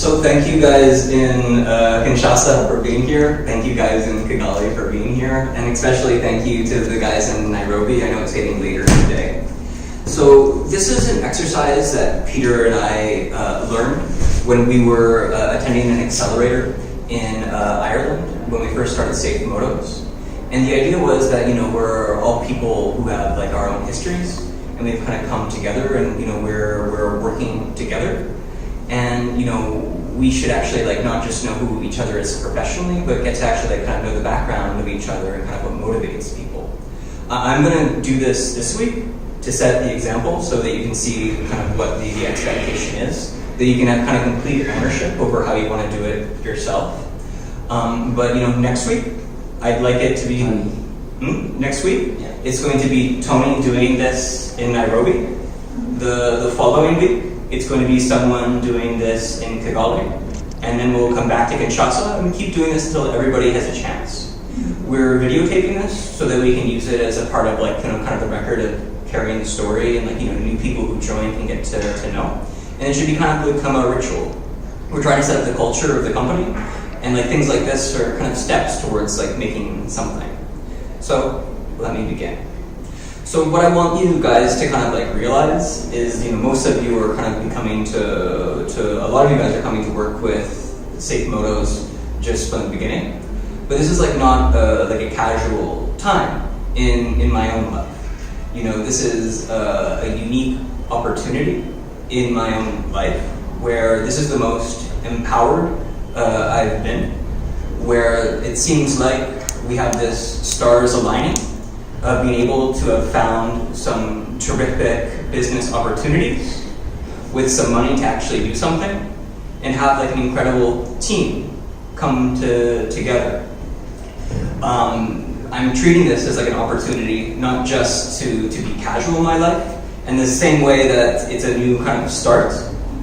So thank you guys in Kinshasa for being here. Thank you guys in Kigali for being here. And especially thank you to the guys in Nairobi. I know it's getting later in the day. So this is an exercise that Peter and I learned when we were attending an accelerator in Ireland when we first started Safe Motos. And the idea was that, we're all people who have like our own histories, and we've kind of come together, and we're working together. And we should actually like not just know who each other is professionally, but get to actually like kind of know the background of each other and kind of what motivates people. I'm going to do this week to set the example so that you can see kind of what the expectation is, that you can have kind of complete ownership over how you want to do it yourself. But next week, I'd like it to be next week. Yeah. It's going to be Tony doing this in Nairobi. The following week, it's going to be someone doing this in Kigali, and then we'll come back to Kinshasa and keep doing this until everybody has a chance. We're videotaping this so that we can use it as a part of like kind of the record of carrying the story, and like new people who join can get to know. And it should be kind of become a ritual. We're trying to set up the culture of the company, and like things like this are kind of steps towards like making something. So let me begin. So what I want you guys to kind of like realize is, most of you are kind of coming to a lot of you guys are coming to work with Safe Motos just from the beginning. But this is like not like a casual time in my own life. This is a unique opportunity in my own life where this is the most empowered I've been, where it seems like we have this stars aligning of being able to have found some terrific business opportunities with some money to actually do something and have like an incredible team come together. I'm treating this as like an opportunity not just to be casual in my life, and the same way that it's a new kind of start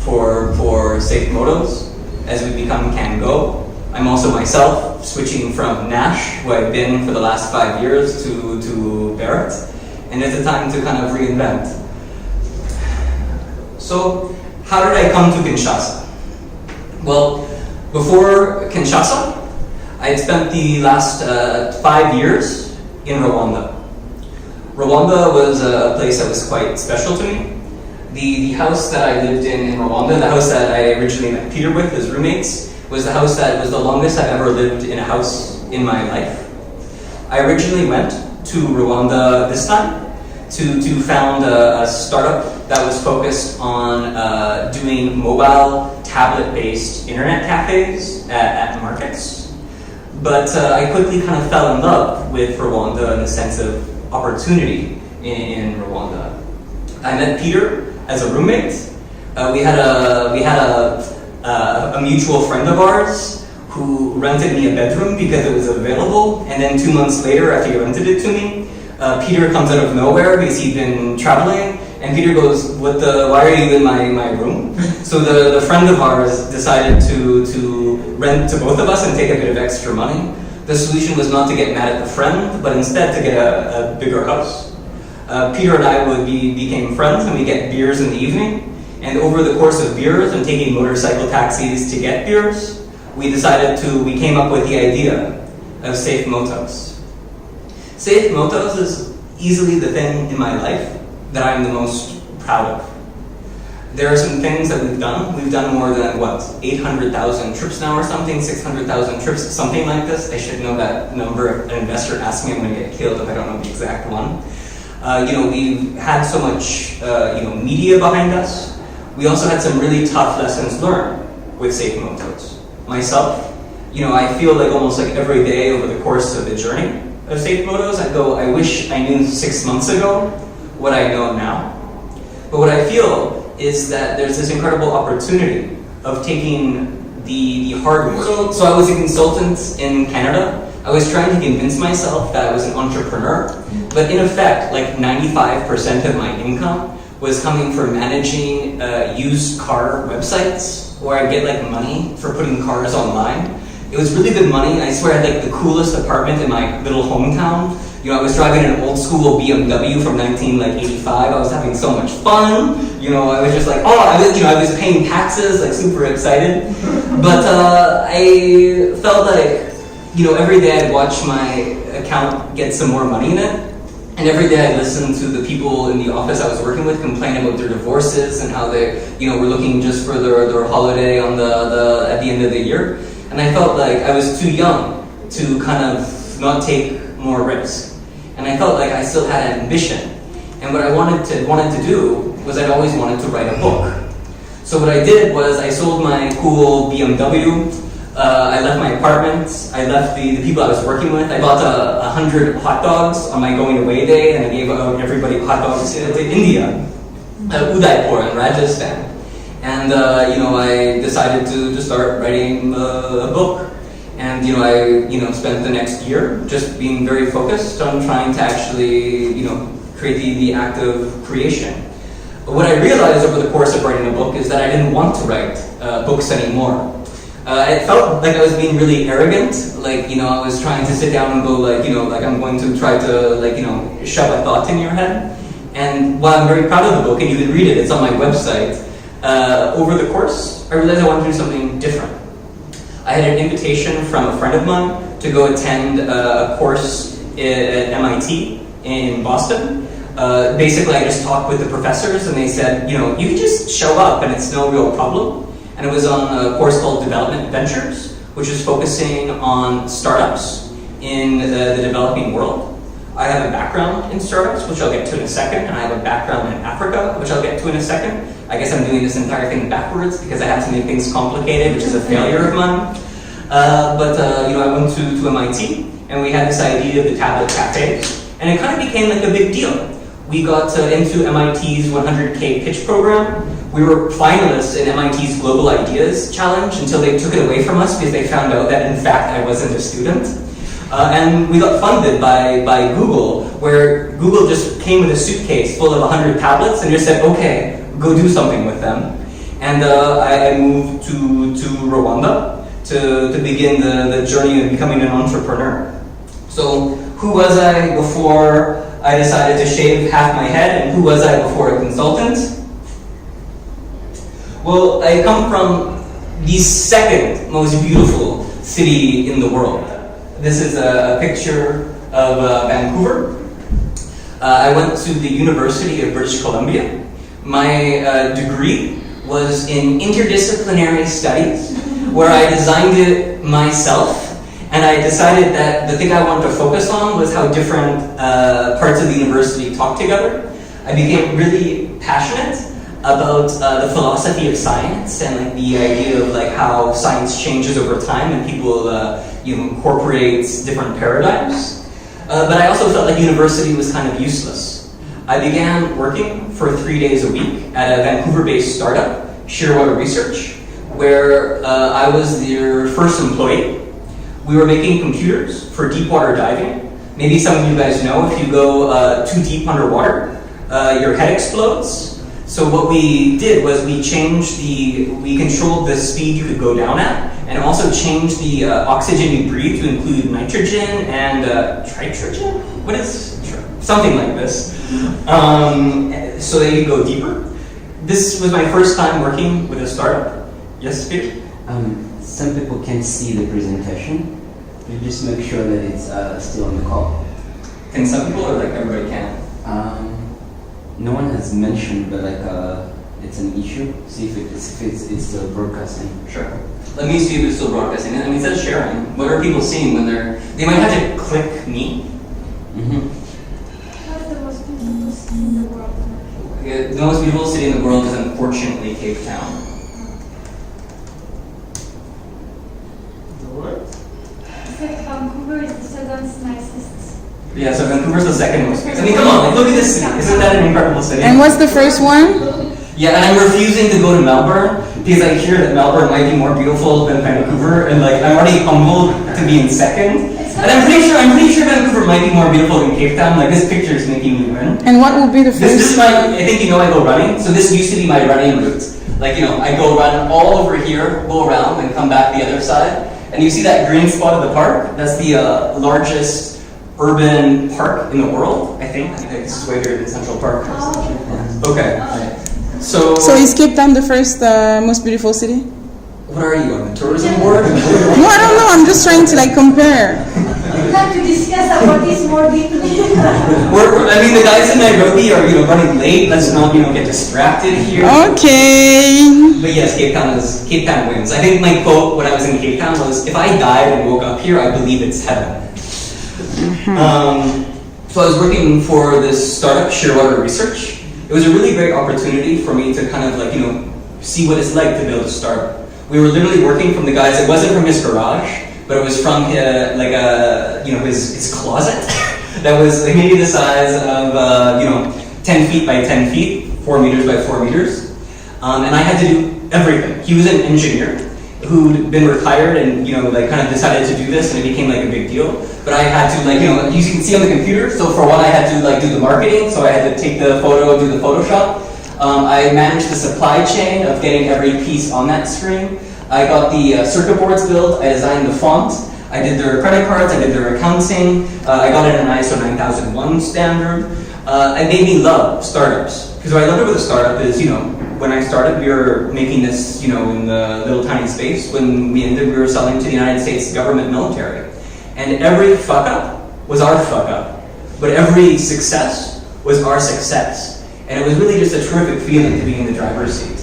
for Safe Motos as we become Can Go. I'm also myself switching from Nash, who I've been for the last 5 years, to Barrett, and it's a time to kind of reinvent. So, how did I come to Kinshasa? Well, before Kinshasa, I had spent the last 5 years in Rwanda. Rwanda was a place that was quite special to me. The house that I lived in Rwanda, the house that I originally met Peter with as roommates, was the house that was the longest I've ever lived in a house in my life. I originally went to Rwanda this time to found a startup that was focused on doing mobile, tablet-based internet cafes at markets. But I quickly kind of fell in love with Rwanda in the sense of opportunity in Rwanda. I met Peter as a roommate. We had a mutual friend of ours who rented me a bedroom because it was available, and then 2 months later, after he rented it to me, Peter comes out of nowhere because he'd been traveling, and Peter goes, why are you in my room? So the friend of ours decided to rent to both of us and take a bit of extra money. The solution was not to get mad at the friend, but instead to get a bigger house. Peter and I became friends, and we get beers in the evening. And over the course of beers and taking motorcycle taxis to get beers, we came up with the idea of Safe Motos. Safe Motos is easily the thing in my life that I'm the most proud of. There are some things that we've done. We've done more than, 800,000 trips now or something, 600,000 trips, something like this. I should know that number. If an investor asks me, I'm going to get killed if I don't know the exact one. We've had so much, media behind us. We also had some really tough lessons learned with Safe Motos. Myself, I feel like almost like every day over the course of the journey of Safe Motos, I go, I wish I knew 6 months ago what I know now. But what I feel is that there's this incredible opportunity of taking the hard work. So I was a consultant in Canada. I was trying to convince myself that I was an entrepreneur, but in effect, like 95% of my income was coming from managing used car websites where I'd get like money for putting cars online. It was really good money. I swear I had like the coolest apartment in my little hometown You know, I was driving an old school BMW from 1985. I was having so much fun. You know, I was just like, oh, I was paying taxes, like super excited. But I felt like, you know, every day I'd watch my account get some more money in it. And every day I listened to the people in the office I was working with complain about their divorces and how they, you know, were looking just for their holiday on at the end of the year. And I felt like I was too young to kind of not take more risk. And I felt like I still had ambition. And what I wanted to do was I'd always wanted to write a book. So what I did was I sold my cool BMW. I left my apartment, I left the people I was working with. I bought 100 hot dogs on my going away day, and I gave out everybody hot dogs to India, Udaipur in Rajasthan. And you know, I decided to start writing a book. And you know, I spent the next year just being very focused on trying to actually create the act of creation. But what I realized over the course of writing a book is that I didn't want to write books anymore. It felt like I was being really arrogant, like, you know, I was trying to sit down and go like, you know, like I'm going to try to, like, you know, shove a thought in your head. And while I'm very proud of the book, and you can read it, it's on my website, over the course, I realized I wanted to do something different. I had an invitation from a friend of mine to go attend a course at MIT in Boston. Basically, I just talked with the professors, and they said, you know, you can just show up and it's no real problem. And it was on a course called Development Ventures, which is focusing on startups in the developing world. I have a background in startups, which I'll get to in a second, and I have a background in Africa, which I'll get to in a second. I guess I'm doing this entire thing backwards because I have to make things complicated, which is a failure of mine. You know, I went to MIT, and we had this idea of the tablet cafes, and it kind of became like a big deal. We got into MIT's 100K pitch program. We were finalists in MIT's Global Ideas Challenge until they took it away from us because they found out that, in fact, I wasn't a student. And we got funded by Google, where Google just came with a suitcase full of 100 tablets and just said, okay, go do something with them. And I moved to Rwanda to begin the journey of becoming an entrepreneur. So who was I before I decided to shave half my head, and who was I before a consultant? Well, I come from the second most beautiful city in the world. This is a picture of Vancouver. I went to the University of British Columbia. My degree was in interdisciplinary studies, where I designed it myself. And I decided that the thing I wanted to focus on was how different parts of the university talk together. I became really passionate about the philosophy of science and like the idea of like how science changes over time and people incorporate different paradigms. But I also felt like university was kind of useless. I began working for 3 days a week at a Vancouver-based startup, Shearwater Research, where I was their first employee. We were making computers for deep water diving. Maybe some of you guys know if you go too deep underwater, your head explodes. So what we did was we controlled the speed you could go down at, and also changed the oxygen you breathe to include nitrogen and tritrogen? What is something like this? So that you go deeper. This was my first time working with a startup. Yes, Peter? Some people can't see the presentation. You just make sure that it's still on the call. Can some people, or like everybody can? No one has mentioned, but like it's an issue. See if it's still broadcasting. Sure. Let me see if it's still broadcasting. I mean, it says sharing. What are people seeing when they might have to click me? Mm-hmm. What's the most beautiful city in the world? Yeah, the most beautiful city in the world is unfortunately Cape Town. Vancouver is the second nicest. Yeah, so Vancouver's the second most. I mean, come on, like, look at this city. Isn't that an incredible city? And what's the first one? Yeah, and I'm refusing to go to Melbourne because I hear that Melbourne might be more beautiful than Vancouver, and like I'm already humbled to be in second. And I'm pretty sure Vancouver might be more beautiful than Cape Town. Like this picture is making me win. And what will be the first? This is my. I think I go running. So this used to be my running route. Like I go run all over here, go around, and come back the other side. And you see that green spot of the park? That's the largest urban park in the world, I think. It's situated in Central Park. Okay. So is Cape Town the first most beautiful city? what are you, on the tourism board? No, I don't know. I'm just trying to like compare. We'd like to discuss about this more deeply. I mean, the guys in Nairobi are, running late. Let's not, get distracted here. Okay. But yes, Cape Town wins. I think my quote when I was in Cape Town was, if I died and woke up here, I believe it's heaven. So I was working for this startup, Shearwater Research. It was a really great opportunity for me to kind of like, see what it's like to build a startup. We were literally working from the guys, it wasn't from his garage, but it was from his closet that was like maybe the size of 10 feet by 10 feet, 4 meters by 4 meters, and I had to do everything. He was an engineer who'd been retired and kind of decided to do this, and it became like a big deal. But I had to you can see on the computer. So for one, I had to do the marketing. So I had to take the photo, do the Photoshop. I managed the supply chain of getting every piece on that screen. I got the circuit boards built. I designed the font. I did their credit cards. I did their accounting. I got it in an ISO 9001 standard. It made me love startups. Because what I loved about the startup is, when I started, we were making this, in the little tiny space. When we ended, we were selling to the United States government military. And every fuck up was our fuck up. But every success was our success. And it was really just a terrific feeling to be in the driver's seat.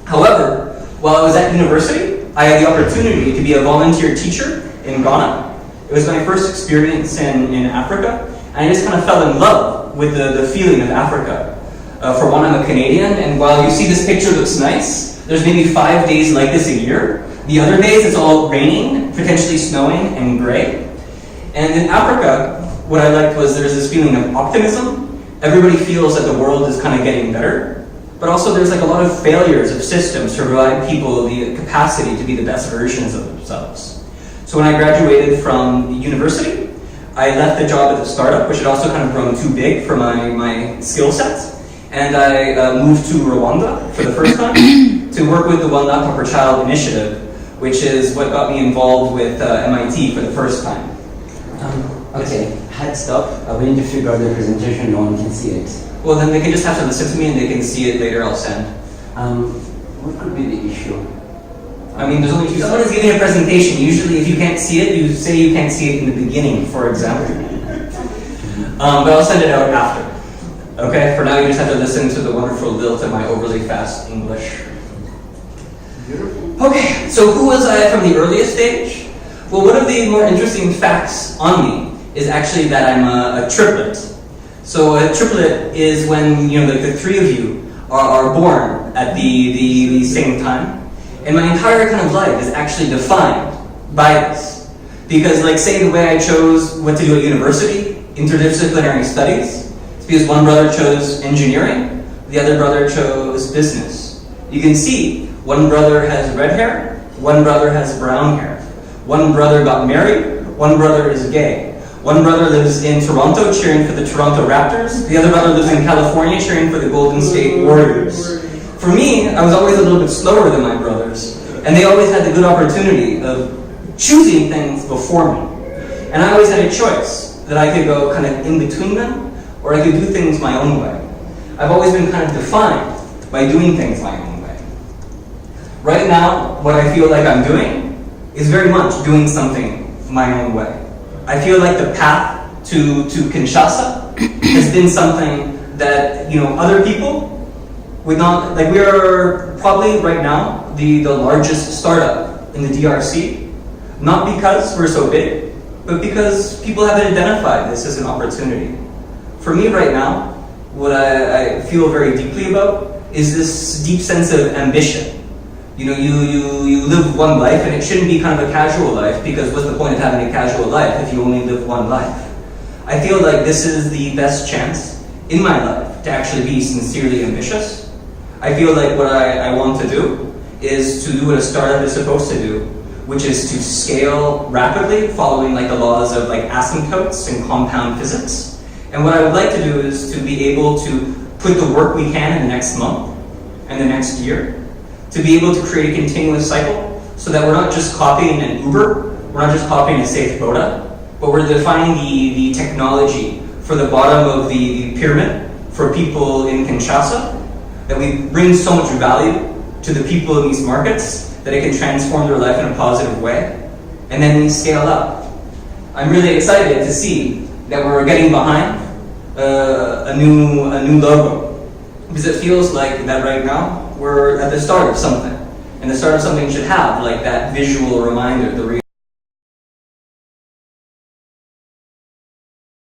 However, while I was at university, I had the opportunity to be a volunteer teacher in Ghana. It was my first experience in Africa. And I just kind of fell in love with the feeling of Africa. For one, I'm a Canadian, and while you see this picture looks nice, there's maybe 5 days like this a year. The other days it's all raining, potentially snowing, and gray. And in Africa, what I liked was there's this feeling of optimism. Everybody feels that the world is kind of getting better. But also there's like a lot of failures of systems to provide people the capacity to be the best versions of themselves. So when I graduated from university, I left the job at the startup, which had also kind of grown too big for my skill sets. And I moved to Rwanda for the first time to work with the One Laptop Per Child initiative, which is what got me involved with MIT for the first time. Okay, heads up. We need to figure out the presentation. No one can see it. Well, then they can just have to listen to me and they can see it later. I'll send. What could be the issue? I mean, there's only two. Someone is giving a presentation. Usually, if you can't see it, you say you can't see it in the beginning, for example. But I'll send it out after. Okay, for now you just have to listen to the wonderful lilt of my overly fast English. Okay, so who was I from the earliest stage? Well, one of the more interesting facts on me is actually that I'm a triplet. So a triplet is when, the three of you are born at the same time. And my entire kind of life is actually defined by this. Because say the way I chose what to do at university, interdisciplinary studies, it's because one brother chose engineering, the other brother chose business. You can see one brother has red hair, one brother has brown hair. One brother got married, one brother is gay. One brother lives in Toronto cheering for the Toronto Raptors, the other brother lives in California cheering for the Golden State Warriors. For me, I was always a little bit slower than my brothers, and they always had the good opportunity of choosing things before me. And I always had a choice that I could go kind of in between them, or I could do things my own way. I've always been kind of defined by doing things my own way. Right now, what I feel like I'm doing is very much doing something my own way. I feel like the path to Kinshasa has been something that, other people would not, we are probably right now the largest startup in the DRC, not because we're so big, but because people haven't identified this as an opportunity. For me right now, what I feel very deeply about is this deep sense of ambition. You live one life, and it shouldn't be kind of a casual life, because what's the point of having a casual life if you only live one life? I feel like this is the best chance in my life to actually be sincerely ambitious. I feel like what I want to do is to do what a startup is supposed to do, which is to scale rapidly, following the laws of asymptotes and compound physics. And what I would like to do is to be able to put the work we can in the next month and the next year, to be able to create a continuous cycle so that we're not just copying an Uber, we're not just copying a Safe Boda, but we're defining the technology for the bottom of the pyramid for people in Kinshasa, that we bring so much value to the people in these markets that it can transform their life in a positive way, and then we scale up. I'm really excited to see that we're getting behind a new logo, because it feels like that right now we're at the start of something, and the start of something should have like that visual reminder, the